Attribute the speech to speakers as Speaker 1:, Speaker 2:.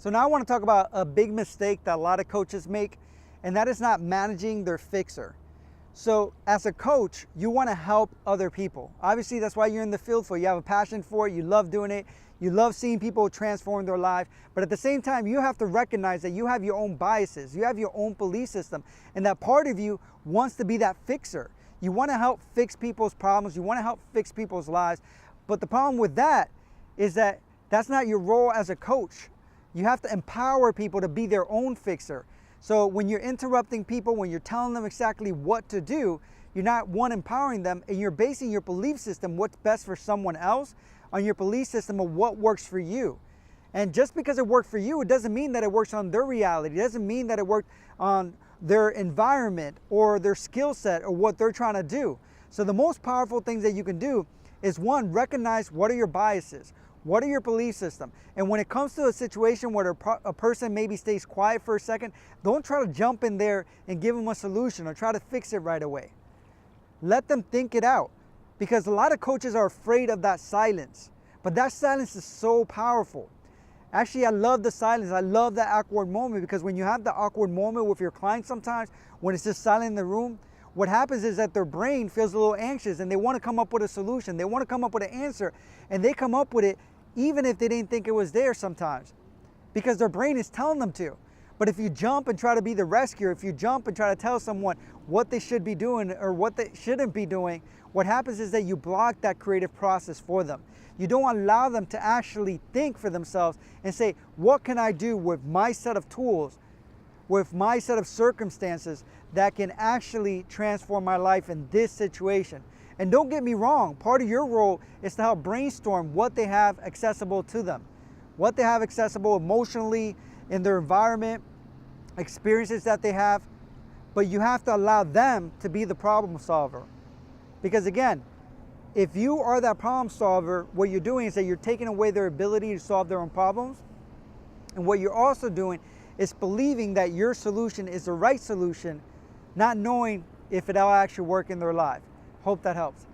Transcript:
Speaker 1: So now I want to talk about a big mistake that a lot of coaches make, and that is not managing their fixer. So as a coach, you want to help other people. Obviously, that's why you're in the field for. You have a passion for it. You love doing it. You love seeing people transform their life. But at the same time, you have to recognize that you have your own biases. You have your own belief system. And that part of you wants to be that fixer. You want to help fix people's problems. You want to help fix people's lives. But the problem with that is that that's not your role as a coach. You have to empower people to be their own fixer. So when you're interrupting people, when you're telling them exactly what to do, you're not empowering them, and you're basing your belief system, what's best for someone else, on your belief system of what works for you. And just because it worked for you, it doesn't mean that it works on their reality. It doesn't mean that it worked on their environment or their skill set or what they're trying to do. So the most powerful things that you can do is, one, recognize what are your biases. What are your belief system? And when it comes to a situation where a person maybe stays quiet for a second, don't try to jump in there and give them a solution or try to fix it right away. Let them think it out, because a lot of coaches are afraid of that silence. But that silence is so powerful. Actually, I love the silence. I love that awkward moment, because when you have the awkward moment with your client sometimes, when it's just silent in the room, what happens is that their brain feels a little anxious and they want to come up with a solution. They want to come up with an answer, and they come up with it even if they didn't think it was there sometimes, because their brain is telling them to. But if you jump and try to be the rescuer, if you jump and try to tell someone what they should be doing or what they shouldn't be doing, what happens is that you block that creative process for them. You don't allow them to actually think for themselves and say, what can I do with my set of tools, with my set of circumstances that can actually transform my life in this situation? And don't get me wrong, part of your role is to help brainstorm what they have accessible to them, what they have accessible emotionally in their environment, experiences that they have, but you have to allow them to be the problem solver. Because again, if you are that problem solver, what you're doing is that you're taking away their ability to solve their own problems. And what you're also doing is believing that your solution is the right solution, not knowing if it'll actually work in their life. Hope that helps.